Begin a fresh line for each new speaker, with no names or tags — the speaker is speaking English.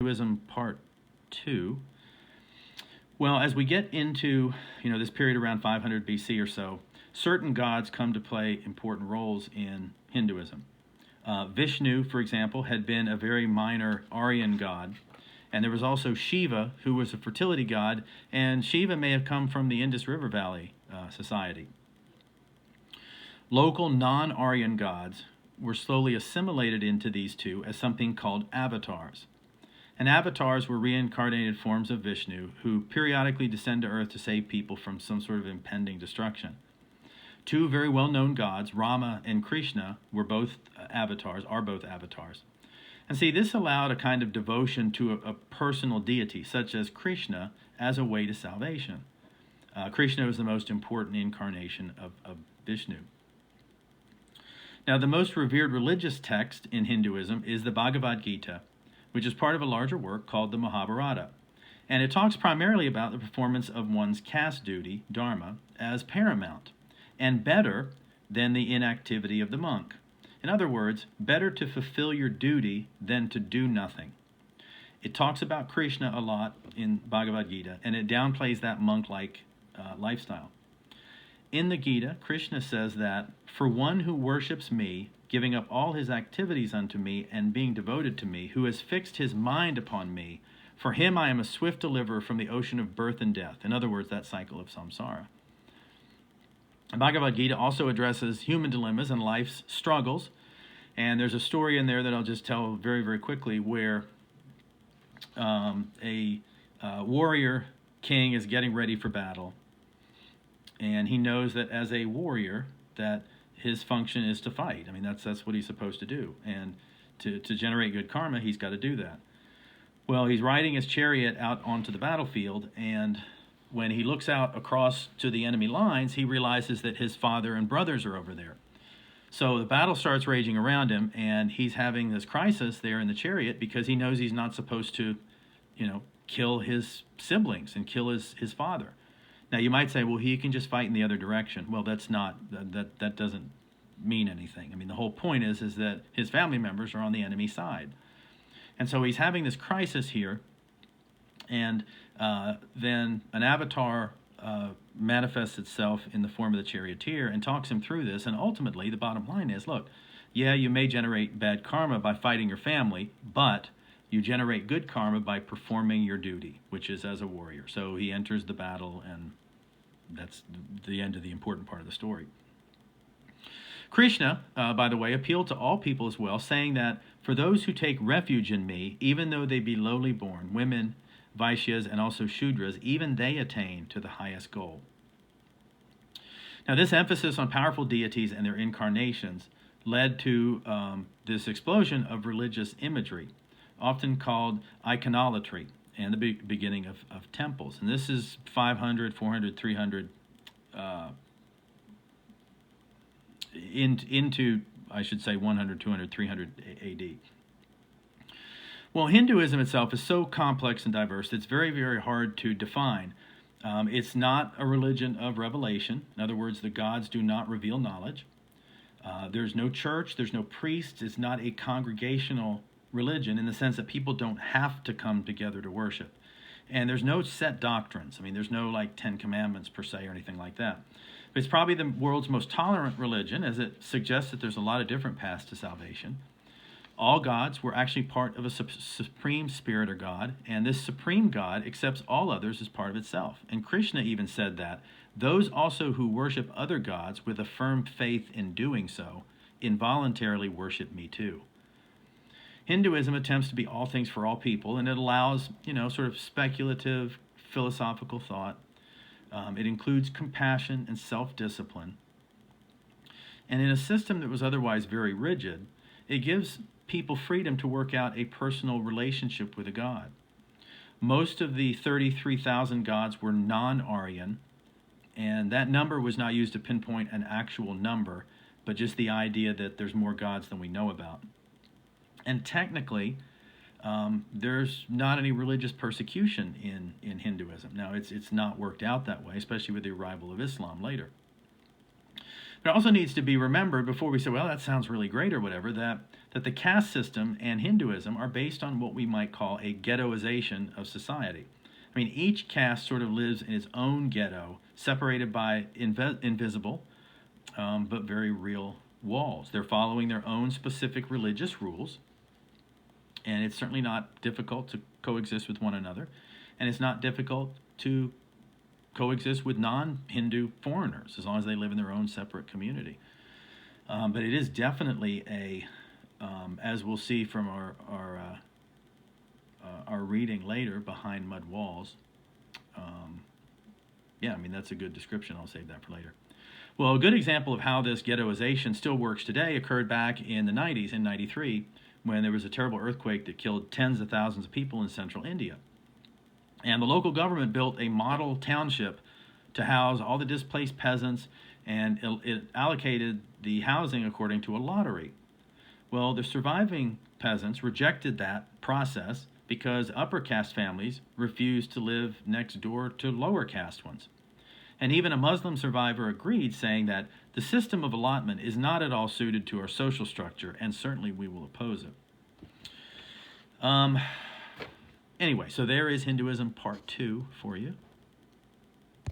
Hinduism Part 2. Well, as we get into this period around 500 BC or so, certain gods come to play important roles in Hinduism. Vishnu, for example, had been a very minor Aryan god, and there was also Shiva, who was a fertility god, and Shiva may have come from the Indus River Valley society. Local non-Aryan gods were slowly assimilated into these two as something called avatars. And avatars were reincarnated forms of Vishnu who periodically descend to earth to save people from some sort of impending destruction. Two very well-known gods, Rama and Krishna, are both avatars. And see, this allowed a kind of devotion to a personal deity, such as Krishna, as a way to salvation. Krishna is the most important incarnation of Vishnu. Now, the most revered religious text in Hinduism is the Bhagavad Gita, which is part of a larger work called the Mahabharata. And it talks primarily about the performance of one's caste duty, dharma, as paramount, and better than the inactivity of the monk. In other words, better to fulfill your duty than to do nothing. It talks about Krishna a lot in Bhagavad Gita, and it downplays that monk-like lifestyle. In the Gita, Krishna says that, "For one who worships me, giving up all his activities unto me and being devoted to me, who has fixed his mind upon me, for him I am a swift deliverer from the ocean of birth and death." In other words, that cycle of samsara. The Bhagavad Gita also addresses human dilemmas and life's struggles. And there's a story in there that I'll just tell very, very quickly where a warrior king is getting ready for battle. And he knows that as a warrior that his function is to fight. I mean, that's what he's supposed to do. And to generate good karma, he's got to do that. Well, he's riding his chariot out onto the battlefield, and when he looks out across to the enemy lines, he realizes that his father and brothers are over there. So the battle starts raging around him, and he's having this crisis there in the chariot because he knows he's not supposed to, kill his siblings and kill his father. Now, you might say, well, he can just fight in the other direction. Well, that doesn't mean anything. I mean, the whole point is that his family members are on the enemy side. And so he's having this crisis here, and then an avatar manifests itself in the form of the charioteer and talks him through this. And ultimately, the bottom line is, look, yeah, you may generate bad karma by fighting your family, but you generate good karma by performing your duty, which is as a warrior. So he enters the battle, and that's the end of the important part of the story. Krishna, by the way, appealed to all people as well, saying that for those who take refuge in me, even though they be lowly born, women, Vaishyas, and also Shudras, even they attain to the highest goal. Now, this emphasis on powerful deities and their incarnations led to this explosion of religious imagery, often called iconolatry, and the beginning of temples. And this is 500, 400, 300, into, I should say, 100, 200, 300 AD. Well, Hinduism itself is so complex and diverse, it's very, very hard to define. It's not a religion of revelation. In other words, the gods do not reveal knowledge. There's no church, there's no priests. It's not a congregational religion in the sense that people don't have to come together to worship. And there's no set doctrines. I mean, there's no like 10 commandments per se or anything like that. But it's probably the world's most tolerant religion, as it suggests that there's a lot of different paths to salvation. All gods were actually part of a supreme spirit or God, and this supreme God accepts all others as part of itself. And Krishna even said that those also who worship other gods with a firm faith in doing so involuntarily worship me too. Hinduism attempts to be all things for all people, and it allows, sort of speculative, philosophical thought. It includes compassion and self-discipline. And in a system that was otherwise very rigid, it gives people freedom to work out a personal relationship with a god. Most of the 33,000 gods were non-Aryan, and that number was not used to pinpoint an actual number, but just the idea that there's more gods than we know about. And technically, there's not any religious persecution in Hinduism. Now, it's not worked out that way, especially with the arrival of Islam later. But it also needs to be remembered before we say, well, that sounds really great or whatever, that that the caste system and Hinduism are based on what we might call a ghettoization of society. I mean, each caste sort of lives in its own ghetto, separated by invisible but very real walls. They're following their own specific religious rules, and it's certainly not difficult to coexist with one another, and it's not difficult to coexist with non-Hindu foreigners as long as they live in their own separate community. But it is definitely as we'll see from our reading later, behind mud walls. Yeah, I mean, that's a good description. I'll save that for later. Well, a good example of how this ghettoization still works today occurred back in the 90s, in 93, when there was a terrible earthquake that killed tens of thousands of people in central India. And the local government built a model township to house all the displaced peasants, and it allocated the housing according to a lottery. Well, the surviving peasants rejected that process because upper caste families refused to live next door to lower caste ones. And even a Muslim survivor agreed, saying that the system of allotment is not at all suited to our social structure, and certainly we will oppose it. Anyway, so there is Hinduism Part 2 for you.